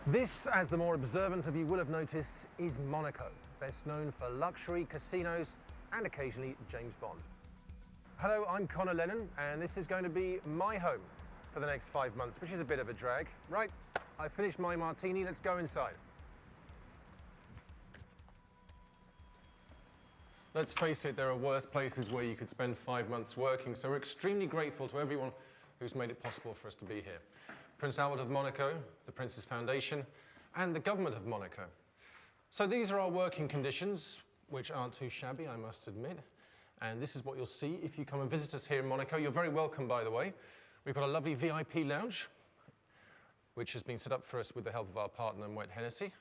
This, as the more observant of you will have noticed, is Monaco, best known for luxury, casinos, and occasionally James Bond. Hello, I'm Connor Lennon, and this is going to be my home for the next 5 months, which is a bit of a drag. Right, I finished my martini, let's go inside. Let's face it, there are worse places where you could spend 5 months working, so we're extremely grateful to everyone who's made it possible for us to be here. Prince Albert of Monaco, the Prince's Foundation, and the government of Monaco. So these are our working conditions, which aren't too shabby, I must admit. And this is what you'll see if you come and visit us here in Monaco. You're very welcome, by the way. We've got a lovely VIP lounge, which has been set up for us with the help of our partner, Moet Hennessy.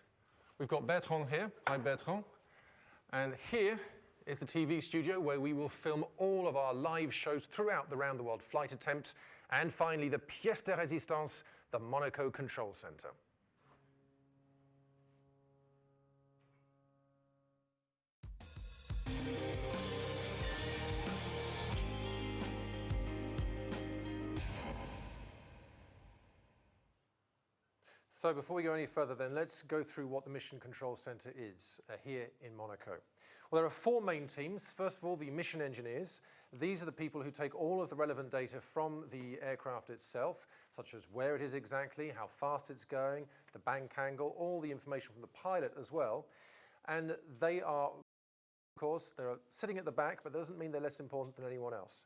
We've got Bertrand here. Hi, Bertrand. And here is the TV studio where we will film all of our live shows throughout the round-the-world flight attempts. And finally, the pièce de résistance, the Monaco Control Center. So before we go any further then, let's go through what the Mission Control Center is here in Monaco. Well, there are 4 main teams. First of all, the mission engineers. These are the people who take all of the relevant data from the aircraft itself, such as where it is exactly, how fast it's going, the bank angle, all the information from the pilot as well. And they are, of course, they're sitting at the back, but that doesn't mean they're less important than anyone else.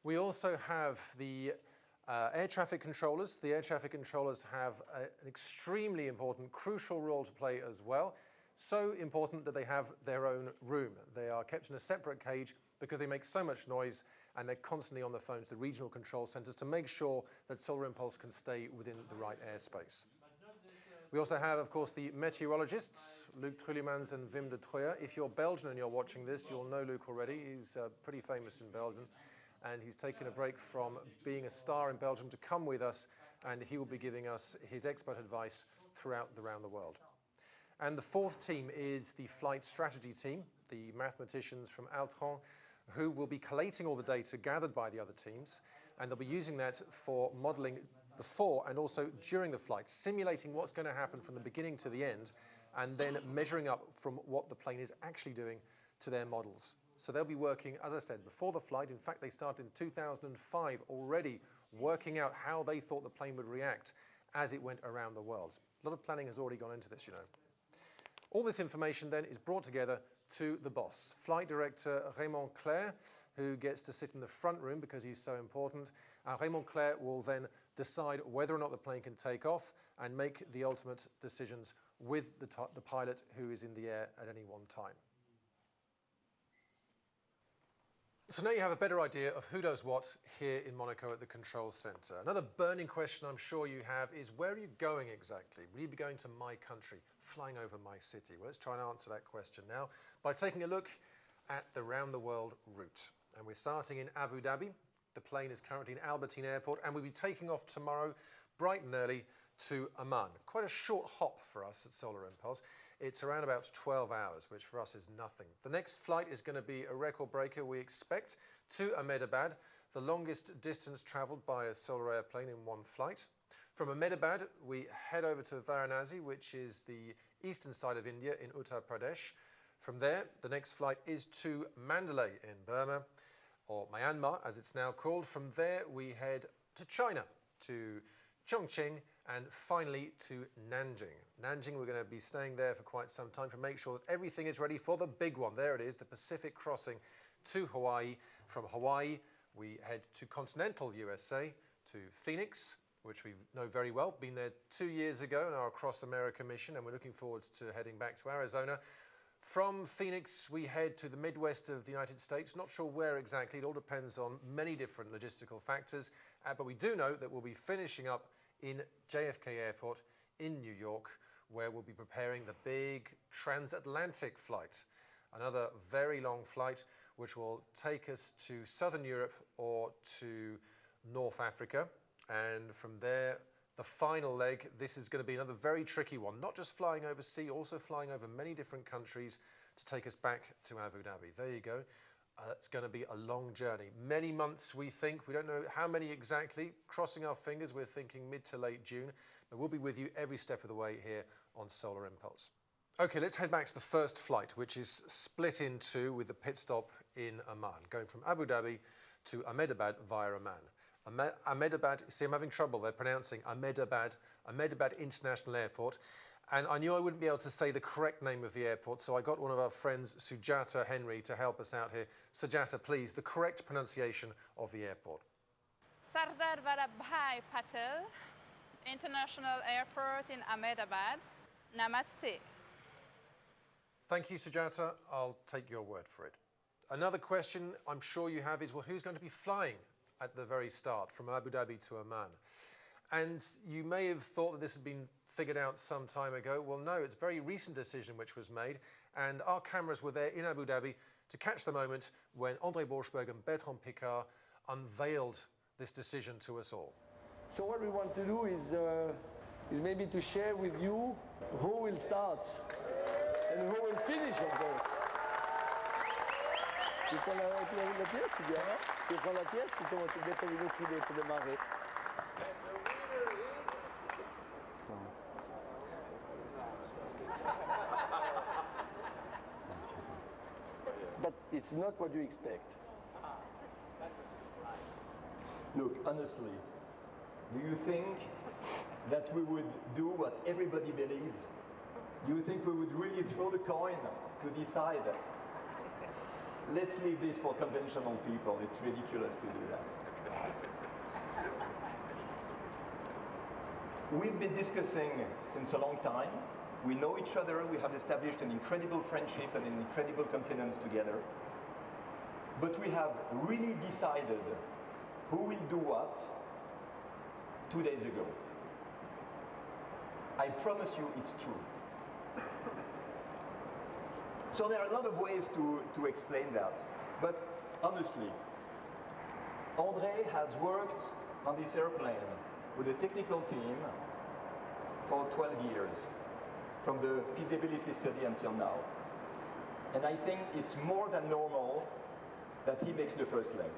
We also have the air traffic controllers. The air traffic controllers have an extremely important, crucial role to play as well. So important that they have their own room. They are kept in a separate cage because they make so much noise, and they're constantly on the phone to the regional control centers to make sure that Solar Impulse can stay within the right airspace. We also have, of course, the meteorologists, Luc Trulemans and Wim de Troyer. If you're Belgian and you're watching this, you'll know Luc already. He's pretty famous in Belgium. And he's taken a break from being a star in Belgium to come with us, and he will be giving us his expert advice around the world. And the 4th team is the flight strategy team, the mathematicians from Altran, who will be collating all the data gathered by the other teams, and they'll be using that for modeling before and also during the flight, simulating what's going to happen from the beginning to the end, and then measuring up from what the plane is actually doing to their models. So they'll be working, as I said, before the flight. In fact, they started in 2005 already working out how they thought the plane would react as it went around the world. A lot of planning has already gone into this, you know. All this information then is brought together to the boss, Flight Director Raymond Claire, who gets to sit in the front room because he's so important. Raymond Claire will then decide whether or not the plane can take off and make the ultimate decisions with the pilot who is in the air at any one time. So now you have a better idea of who does what here in Monaco at the Control Center. Another burning question I'm sure you have is, where are you going exactly? Will you be going to my country, flying over my city? Well, let's try and answer that question now by taking a look at the round-the-world route. And we're starting in Abu Dhabi. The plane is currently in Albertine Airport, and we'll be taking off tomorrow bright and early to Amman. Quite a short hop for us at Solar Impulse. It's around about 12 hours, which for us is nothing. The next flight is going to be a record breaker, we expect, to Ahmedabad, the longest distance traveled by a solar airplane in one flight. From Ahmedabad, we head over to Varanasi, which is the eastern side of India in Uttar Pradesh. From there, the next flight is to Mandalay in Burma, or Myanmar, as it's now called. From there, we head to China, to Chongqing, and finally to Nanjing. Nanjing, we're going to be staying there for quite some time to make sure that everything is ready for the big one. There it is, the Pacific crossing to Hawaii. From Hawaii, we head to continental USA, to Phoenix, which we know very well. Been there 2 years ago in our Across America mission, and we're looking forward to heading back to Arizona. From Phoenix, we head to the Midwest of the United States. Not sure where exactly. It all depends on many different logistical factors. But we do know that we'll be finishing up in JFK Airport in New York, where we'll be preparing the big transatlantic flight. Another very long flight, which will take us to Southern Europe or to North Africa. And from there, the final leg, this is going to be another very tricky one. Not just flying over sea, also flying over many different countries to take us back to Abu Dhabi. There you go. It's going to be a long journey. Many months, we think. We don't know how many exactly. Crossing our fingers, we're thinking mid to late June. that will be with you every step of the way here on Solar Impulse. Okay, let's head back to the first flight, which is split in two with the pit stop in Amman, going from Abu Dhabi to Ahmedabad via Amman. Ahmedabad, see, I'm having trouble there pronouncing Ahmedabad International Airport. And I knew I wouldn't be able to say the correct name of the airport, so I got one of our friends, Sujata Henry, to help us out here. Sujata, please, the correct pronunciation of the airport. Sardar Vallabhai Patel International Airport in Ahmedabad. Namaste. Thank you, Sujata. I'll take your word for it. Another question I'm sure you have is, well, who's going to be flying at the very start from Abu Dhabi to Amman? And you may have thought that this had been figured out some time ago. Well, no, it's a very recent decision which was made, and our cameras were there in Abu Dhabi to catch the moment when André Borschberg and Bertrand Piccard unveiled this decision to us all. So what we want to do is maybe to share with you who will start and who will finish, of course. Tu prends la pièce ou bien, hein? Tu prends la pièce ou comment tu détermines pour démarrer? But it's not what you expect. Look, honestly, do you think that we would do what everybody believes? Do you think we would really throw the coin to decide? Let's leave this for conventional people. It's ridiculous to do that. We've been discussing since a long time. We know each other. We have established an incredible friendship and an incredible confidence together. But we have really decided who will do what 2 days ago. I promise you it's true. So there are a lot of ways to explain that. But honestly, André has worked on this airplane with a technical team for 12 years, from the feasibility study until now. And I think it's more than normal that he makes the first leg.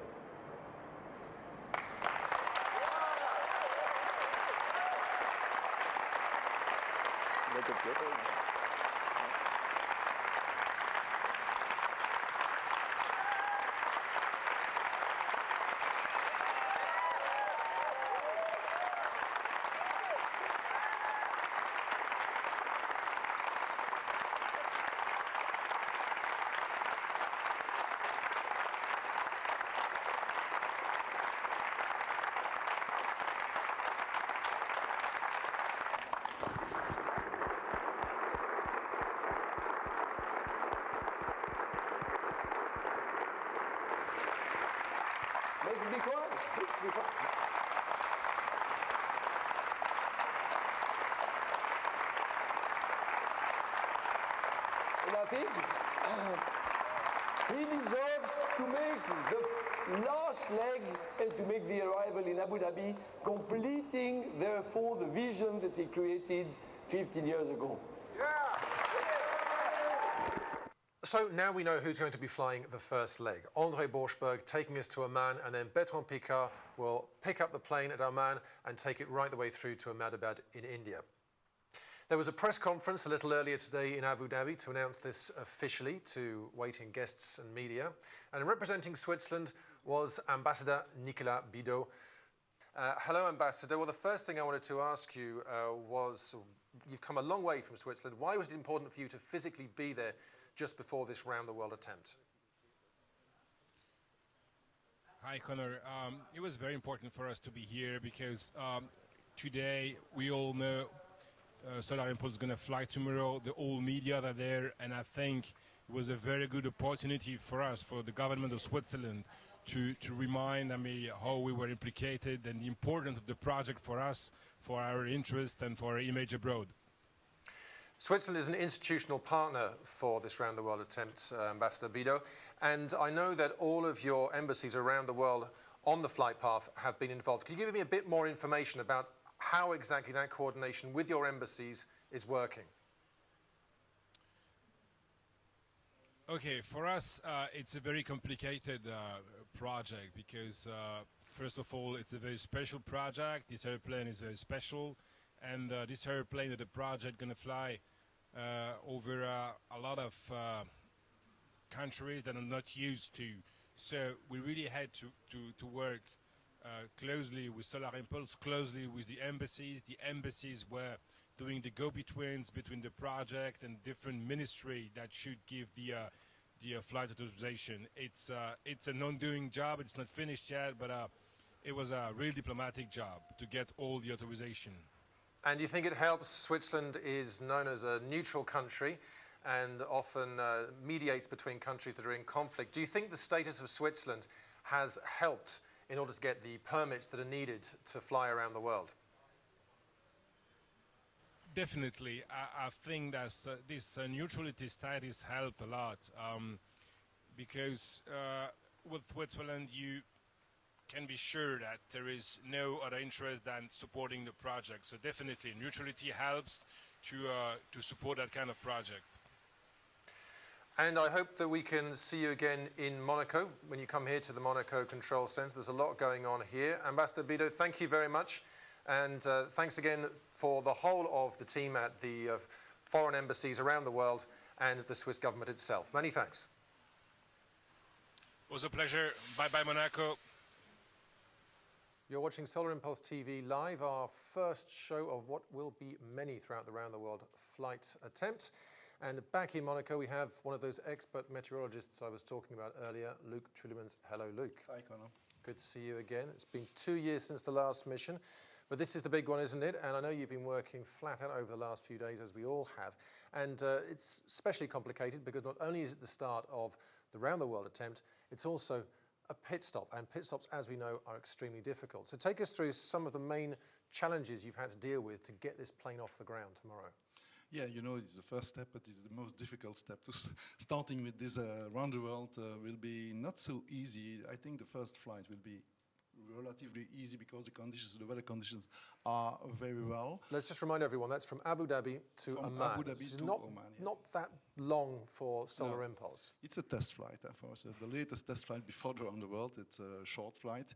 Let's be quiet. Let's be quiet. And I think he deserves to make the last leg and to make the arrival in Abu Dhabi, completing therefore the vision that he created 15 years ago. So now we know who's going to be flying the first leg. André Borschberg taking us to Amman, and then Bertrand Piccard will pick up the plane at Amman and take it right the way through to Ahmedabad in India. There was a press conference a little earlier today in Abu Dhabi to announce this officially to waiting guests and media. And representing Switzerland was Ambassador Nicolas Bidot. Hello, Ambassador. Well, the first thing I wanted to ask you was, you've come a long way from Switzerland. Why was it important for you to physically be there just before this round-the-world attempt? Hi, Connor. It was very important for us to be here because today we all know Solar Impulse is going to fly tomorrow. The whole media are there, and I think it was a very good opportunity for us, for the government of Switzerland, to remind how we were implicated and the importance of the project for us, for our interest and for our image abroad. Switzerland is an institutional partner for this round-the-world attempt, Ambassador Bidot, and I know that all of your embassies around the world on the flight path have been involved. Can you give me a bit more information about how exactly that coordination with your embassies is working? Okay, for us, it's a very complicated project because, first of all, it's a very special project. This airplane is very special. And this airplane, the project, gonna fly over a lot of countries that are not used to. So we really had to work closely with Solar Impulse, closely with the embassies. The embassies were doing the go-betweens between the project and different ministry that should give the flight authorization. It's an ongoing job. It's not finished yet, but it was a real diplomatic job to get all the authorization. And do you think it helps? Switzerland is known as a neutral country and often mediates between countries that are in conflict. Do you think the status of Switzerland has helped in order to get the permits that are needed to fly around the world? Definitely. I think that this neutrality status helped a lot because with Switzerland you can be sure that there is no other interest than supporting the project. So definitely neutrality helps to support that kind of project. And I hope that we can see you again in Monaco when you come here to the Monaco Control Centre. There's a lot going on here. Ambassador Bido, thank you very much. And thanks again for the whole of the team at the foreign embassies around the world and the Swiss government itself. Many thanks. It was a pleasure. Bye-bye, Monaco. You're watching Solar Impulse TV Live, our first show of what will be many throughout the round the world flight attempts. And back in Monaco, we have one of those expert meteorologists I was talking about earlier, Luc Trulemans. Hello, Luc. Hi, Connor. Good to see you again. It's been 2 years since the last mission, but this is the big one, isn't it? And I know you've been working flat out over the last few days, as we all have. And it's especially complicated because not only is it the start of the round the world attempt, it's also a pit stop. And pit stops, as we know, are extremely difficult. So take us through some of the main challenges you've had to deal with to get this plane off the ground tomorrow. Yeah, you know, it's the first step, but it's the most difficult step. Starting with this round the world will be not so easy. I think the first flight will be relatively easy because the weather conditions are very well. Let's just remind everyone, that's from Abu Dhabi to Oman. Abu Dhabi to not, Oman, yeah. Not that long for Solar Impulse. It's a test flight, for us. The latest test flight before the round the world. It's a short flight.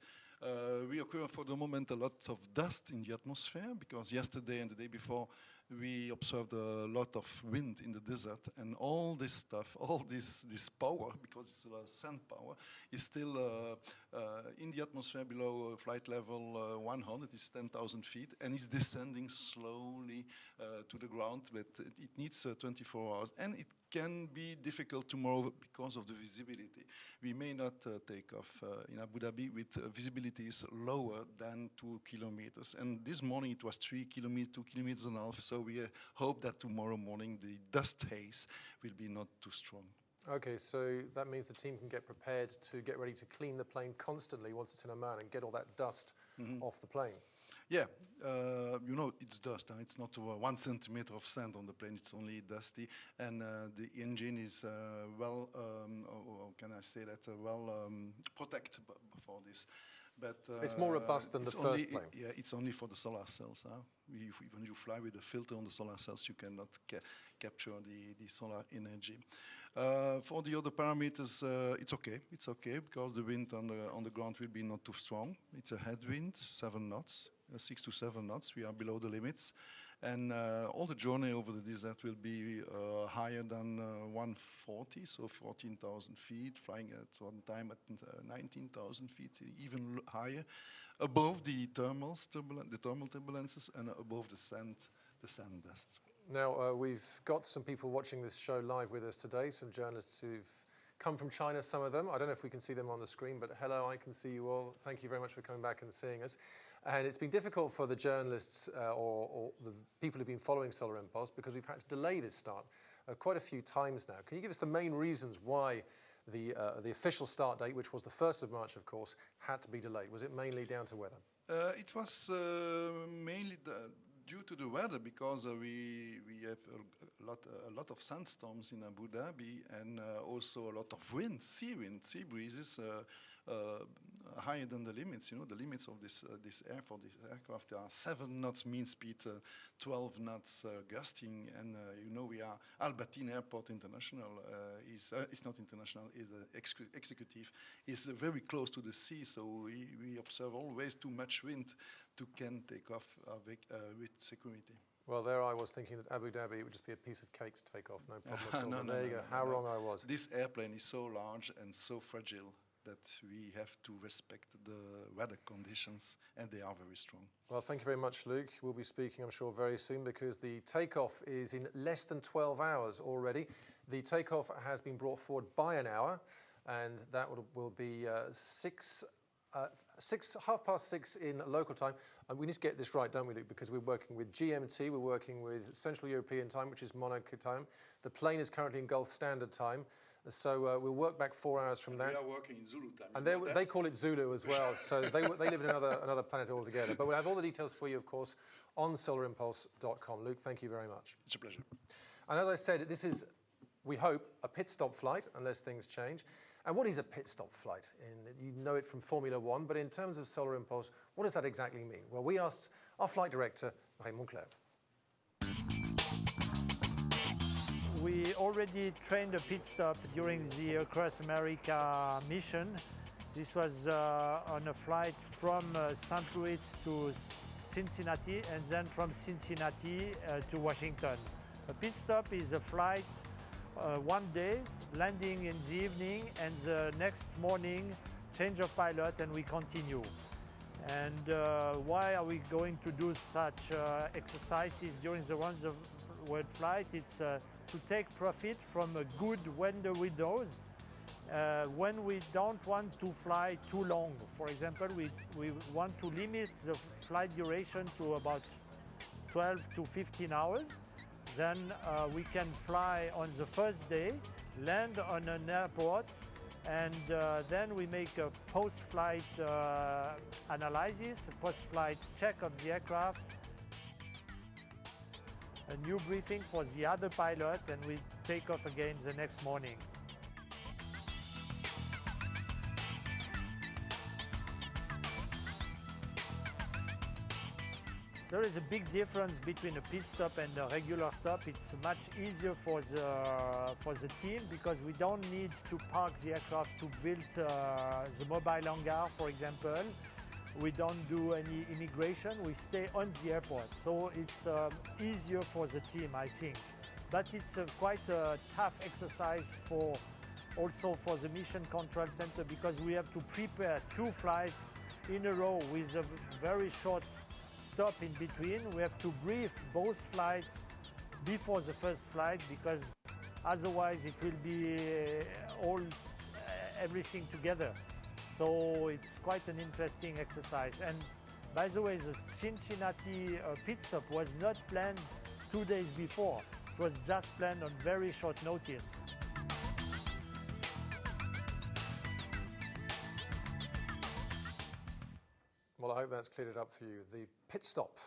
We occur for the moment a lot of dust in the atmosphere because yesterday and the day before we observed a lot of wind in the desert, and all this stuff, all this power, because it's sand power, is still in the atmosphere below flight level 100, it's 10,000 feet, and it's descending slowly to the ground, but it needs 24 hours, and it can be difficult tomorrow because of the visibility. We may not take off in Abu Dhabi with visibilities lower than 2 kilometers. And this morning it was 3 kilometers, 2 kilometers and a half. So we hope that tomorrow morning the dust haze will be not too strong. Okay, so that means the team can get prepared to get ready to clean the plane constantly once it's in Oman and get all that dust off the plane. Yeah, you know, it's dust. It's not 1 centimeter of sand on the plane. It's only dusty. And the engine is well, or can I say that, well protected for this. But it's more robust than the first plane. Yeah, it's only for the solar cells. When you fly with a filter on the solar cells, you cannot capture the solar energy. For the other parameters, it's okay. It's okay because the wind on the ground will be not too strong. It's a headwind, 7 knots, 6 to 7 knots. We are below the limits. And all the journey over the desert will be higher than 140, so 14,000 feet, flying at one time at 19,000 feet, even higher, above the thermal turbulences and above the sand dust. Now, we've got some people watching this show live with us today, some journalists who've come from China, some of them. I don't know if we can see them on the screen, but hello, I can see you all. Thank you very much for coming back and seeing us. And it's been difficult for the journalists or the people who've been following Solar Impulse because we've had to delay this start quite a few times now. Can you give us the main reasons why the official start date, which was the 1st of March, of course, had to be delayed? Was it mainly down to weather? It was mainly due to the weather because we have a lot of sandstorms in Abu Dhabi and also a lot of wind, sea breezes higher than the limits. You know, the limits of this aircraft are 7 knots mean speed, 12 knots gusting, and you know, we are Albertine Airport International it's not international, is executive, is very close to the sea, so we observe always too much wind to can take off with security. Well, there I was thinking that Abu Dhabi would just be a piece of cake to take off, no problem at all. There you go, how wrong I was. This airplane is so large and so fragile that we have to respect the weather conditions, and they are very strong. Well, thank you very much, Luc. We'll be speaking, I'm sure, very soon, because the takeoff is in less than 12 hours already. The takeoff has been brought forward by an hour, and that will be 6:30 in local time. And we need to get this right, don't we, Luc? Because we're working with GMT, we're working with Central European time, which is Monaco time. The plane is currently in Gulf Standard Time. So we'll work back 4 hours from that. We are working in Zulu time. And they call it Zulu as well. So they live in another planet altogether. But we'll have all the details for you, of course, on solarimpulse.com. Luc, thank you very much. It's a pleasure. And as I said, this is, we hope, a pit stop flight, unless things change. And what is a pit stop flight? You know it from Formula One, but in terms of Solar Impulse, what does that exactly mean? Well, we asked our flight director, Raymond Claire. We already trained a pit stop during the Across America mission. This was on a flight from St. Louis to Cincinnati, and then from Cincinnati to Washington. A pit stop is a flight 1 day, landing in the evening, and the next morning, change of pilot, and we continue. And why are we going to do such exercises during the round-the-world flight? It's to take profit from a good weather windows when we don't want to fly too long. For example, we want to limit the flight duration to about 12 to 15 hours. Then we can fly on the first day, land on an airport, and then we make a post-flight analysis, a post-flight check of the aircraft, a new briefing for the other pilot, and we take off again the next morning. There is a big difference between a pit stop and a regular stop. It's much easier for the team because we don't need to park the aircraft to build the mobile hangar, for example. We don't do any immigration, we stay on the airport. So it's easier for the team, I think. But it's quite a tough exercise also for the Mission Control Center, because we have to prepare 2 flights in a row with a very short stop in between. We have to brief both flights before the first flight, because otherwise it will be everything together. So it's quite an interesting exercise. And by the way, the Cincinnati pit stop was not planned 2 days before. It was just planned on very short notice. Well, I hope that's cleared it up for you. The pit stop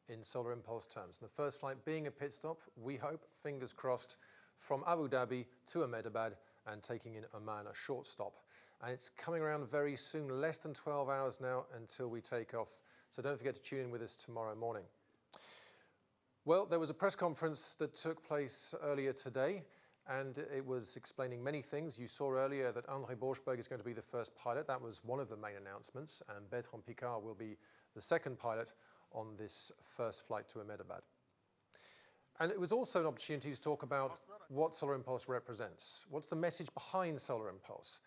in Solar Impulse terms. And the first flight being a pit stop, we hope, fingers crossed, from Abu Dhabi to Ahmedabad and taking in Oman, a short stop. And it's coming around very soon, less than 12 hours now until we take off. So don't forget to tune in with us tomorrow morning. Well, there was a press conference that took place earlier today, and it was explaining many things. You saw earlier that André Borschberg is going to be the first pilot. That was one of the main announcements, and Bertrand Piccard will be the second pilot on this first flight to Ahmedabad. And it was also an opportunity to talk about what Solar Impulse represents. What's the message behind Solar Impulse?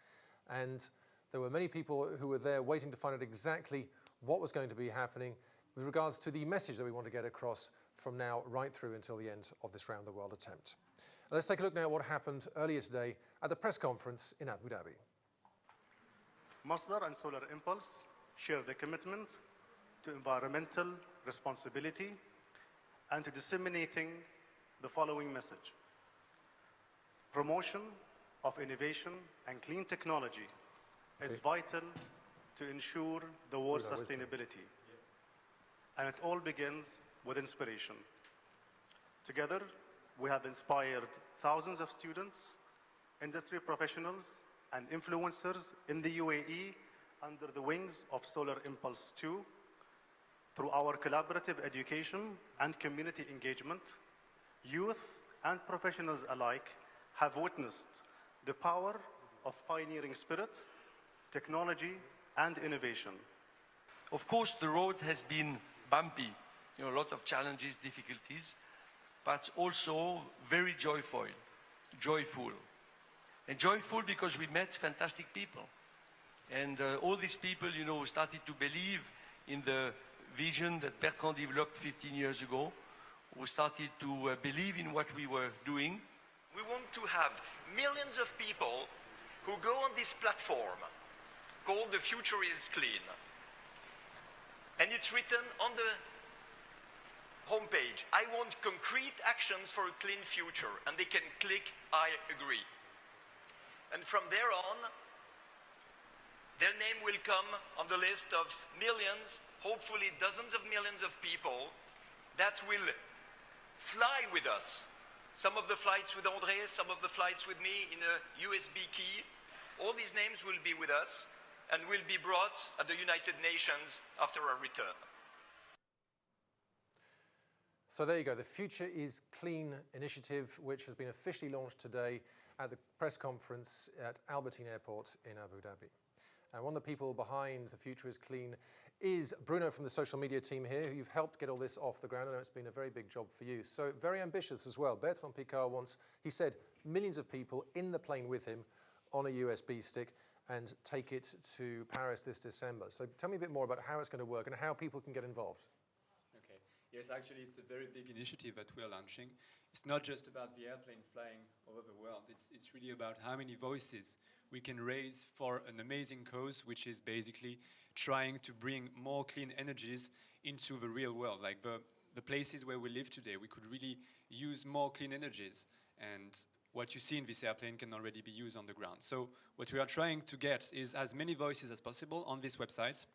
And there were many people who were there waiting to find out exactly what was going to be happening with regards to the message that we want to get across from now right through until the end of this round the world attempt. Let's take a look now at what happened earlier today at the press conference in Abu Dhabi. Masdar and Solar Impulse share the commitment to environmental responsibility and to disseminating the following message. Promotion of innovation and clean technology is vital to ensure the world's sustainability. And it all begins with inspiration. Together, we have inspired thousands of students, industry professionals, and influencers in the UAE under the wings of Solar Impulse 2 through our collaborative education and community engagement. Youth and professionals alike have witnessed the power of pioneering spirit, technology, and innovation. Of course, the road has been bumpy, a lot of challenges, difficulties, but also very joyful. And joyful because we met fantastic people. And all these people, started to believe in the vision that Bertrand developed 15 years ago, who started to believe in what we were doing. We want to have millions of people who go on this platform called The Future is Clean. And it's written on the homepage, I want concrete actions for a clean future. And they can click, I agree. And from there on, their name will come on the list of millions, hopefully dozens of millions of people that will fly with us. Some of the flights with André, some of the flights with me in a USB key. All these names will be with us and will be brought at the United Nations after our return. So there you go, the Future is Clean initiative, which has been officially launched today at the press conference at Albertine Airport in Abu Dhabi. And one of the people behind the Future is Clean is Bruno from the social media team here, who you've helped get all this off the ground. I know it's been a very big job for you. So very ambitious as well. Bertrand Piccard wants, he said, millions of people in the plane with him on a USB stick and take it to Paris this December. So tell me a bit more about how it's going to work and how people can get involved. Okay. Yes, actually, it's a very big initiative that we're launching. It's not just about the airplane flying over the world. It's really about how many voices we can raise for an amazing cause, which is basically trying to bring more clean energies into the real world. Like the places where we live today, we could really use more clean energies. And what you see in this airplane can already be used on the ground. So what we are trying to get is as many voices as possible on this website.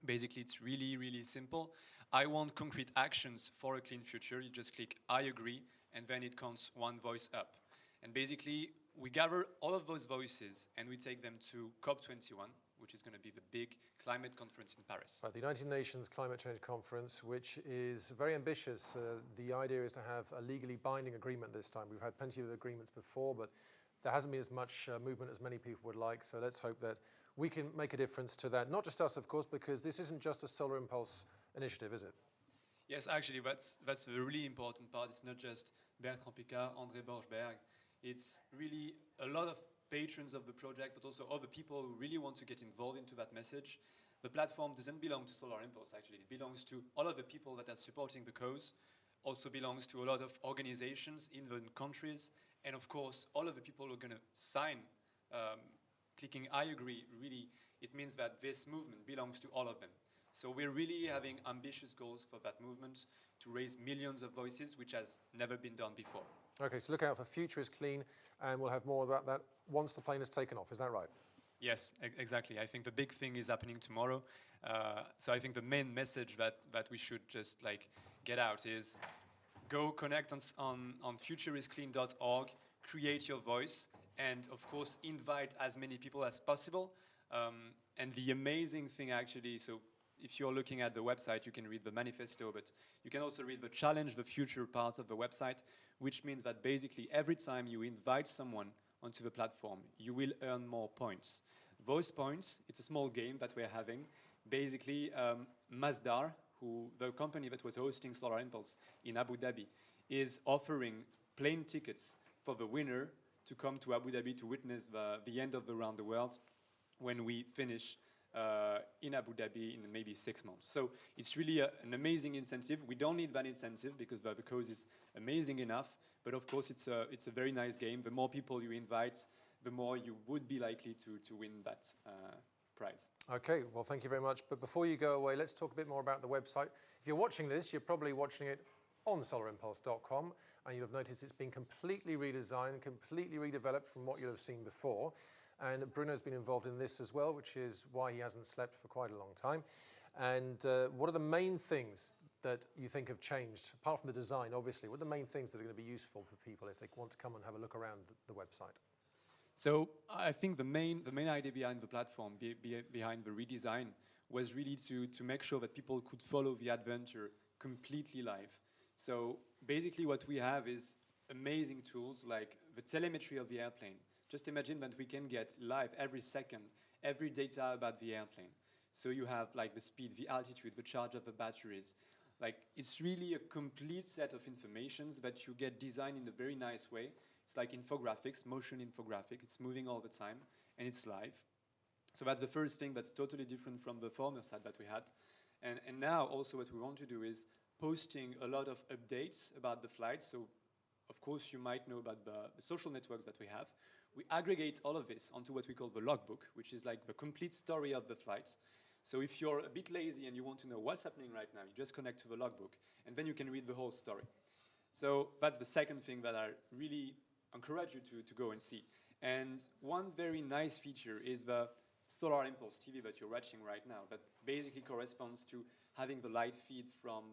Basically, it's really, really simple. I want concrete actions for a clean future. You just click I agree, and then it counts one voice up. And basically, we gather all of those voices and we take them to COP21, which is going to be the big climate conference in Paris. Right, the United Nations Climate Change Conference, which is very ambitious. The idea is to have a legally binding agreement this time. We've had plenty of agreements before, but there hasn't been as much movement as many people would like. So let's hope that we can make a difference to that. Not just us, of course, because this isn't just a Solar Impulse initiative, is it? Yes, actually, that's the really important part. It's not just Bertrand Piccard, André Borchberg. It's really a lot of patrons of the project, but also other people who really want to get involved into that message. The platform doesn't belong to Solar Impulse, actually. It belongs to all of the people that are supporting the cause, also belongs to a lot of organizations in the countries, and of course, all of the people who are going to sign, clicking I agree, really, it means that this movement belongs to all of them. So we're really having ambitious goals for that movement to raise millions of voices, which has never been done before. Okay, so look out for Future is Clean, and we'll have more about that once the plane has taken off. Is that right? Yes, exactly. I think the big thing is happening tomorrow. So I think the main message that we should just get out is go connect on futureisclean.org, create your voice, and of course invite as many people as possible. And the amazing thing actually, so if you're looking at the website, you can read the manifesto, but you can also read the Challenge the Future part of the website, which means that basically every time you invite someone onto the platform, you will earn more points. Those points, it's a small game that we're having. Basically, Masdar, the company that was hosting Solar Impulse in Abu Dhabi, is offering plane tickets for the winner to come to Abu Dhabi to witness the end of the Round the World when we finish in Abu Dhabi in maybe 6 months. So it's really an amazing incentive. We don't need that incentive because the cause is amazing enough. But of course, it's a very nice game. The more people you invite, the more you would be likely to win that prize. Okay, well, thank you very much. But before you go away, let's talk a bit more about the website. If you're watching this, you're probably watching it on solarimpulse.com, and you'll have noticed it's been completely redesigned, completely redeveloped from what you'll have seen before. And Bruno's been involved in this as well, which is why he hasn't slept for quite a long time. And what are the main things that you think have changed, apart from the design, obviously? What are the main things that are going to be useful for people if they want to come and have a look around the website? So I think the main idea behind the platform, behind the redesign, was really to make sure that people could follow the adventure completely live. So basically what we have is amazing tools like the telemetry of the airplane. Just imagine that we can get live every second, every data about the airplane. So you have like the speed, the altitude, the charge of the batteries. Like it's really a complete set of informations that you get designed in a very nice way. It's like infographics, motion infographic. It's moving all the time and it's live. So that's the first thing that's totally different from the former site that we had. And now also what we want to do is posting a lot of updates about the flights. So of course you might know about the social networks that we have. We aggregate all of this onto what we call the logbook, which is like the complete story of the flights. So if you're a bit lazy and you want to know what's happening right now, you just connect to the logbook and then you can read the whole story. So that's the second thing that I really encourage you to go and see. And one very nice feature is the Solar Impulse TV that you're watching right now, that basically corresponds to having the light feed from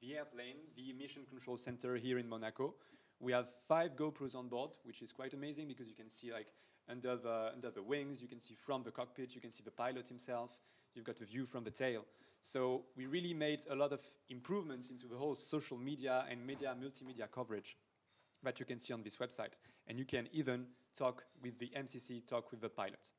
the airplane, the Mission Control Center here in Monaco. We have 5 GoPros on board, which is quite amazing because you can see like under the wings, you can see from the cockpit, you can see the pilot himself, you've got a view from the tail. So we really made a lot of improvements into the whole social media and multimedia coverage that you can see on this website. And you can even talk with the MCC, talk with the pilot.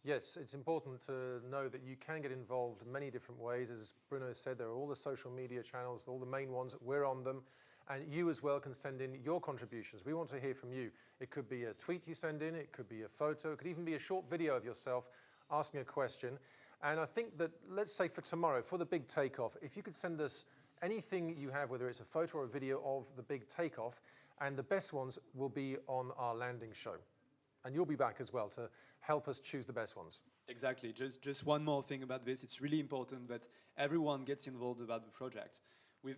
Yes, it's important to know that you can get involved in many different ways. As Bruno said, there are all the social media channels, all the main ones, we're on them. And you as well can send in your contributions. We want to hear from you. It could be a tweet you send in, it could be a photo, it could even be a short video of yourself asking a question. And I think that, let's say for tomorrow, for the big takeoff, if you could send us anything you have, whether it's a photo or a video of the big takeoff, and the best ones will be on our landing show. And you'll be back as well to help us choose the best ones. Exactly. Just one more thing about this. It's really important that everyone gets involved about the project.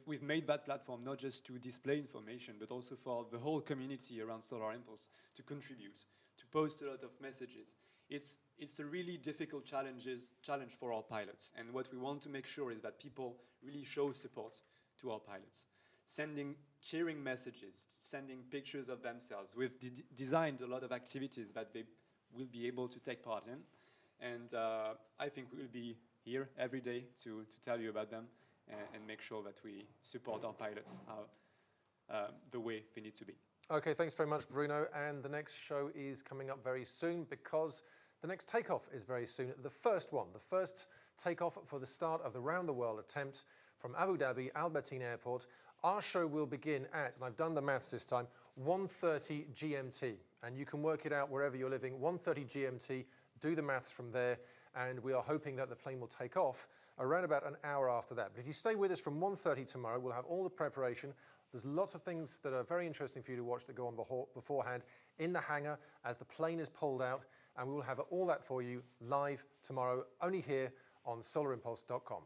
We've made that platform not just to display information, but also for the whole community around Solar Impulse to contribute, to post a lot of messages. It's a really difficult challenge for our pilots. And what we want to make sure is that people really show support to our pilots. Sending cheering messages, sending pictures of themselves. We've designed a lot of activities that they will be able to take part in. And I think we'll be here every day to tell you about them and make sure that we support our pilots the way they need to be. Okay, thanks very much, Bruno. And the next show is coming up very soon because the next takeoff is very soon. The first one, the first takeoff for the start of the round the world attempt from Abu Dhabi Albertine Airport. Our show will begin at, and I've done the maths this time, 1:30 GMT. And you can work it out wherever you're living, 1:30 GMT, do the maths from there. And we are hoping that the plane will take off around about an hour after that. But if you stay with us from 1:30 tomorrow, we'll have all the preparation. There's lots of things that are very interesting for you to watch that go on beforehand in the hangar as the plane is pulled out. And we will have all that for you live tomorrow, only here on solarimpulse.com.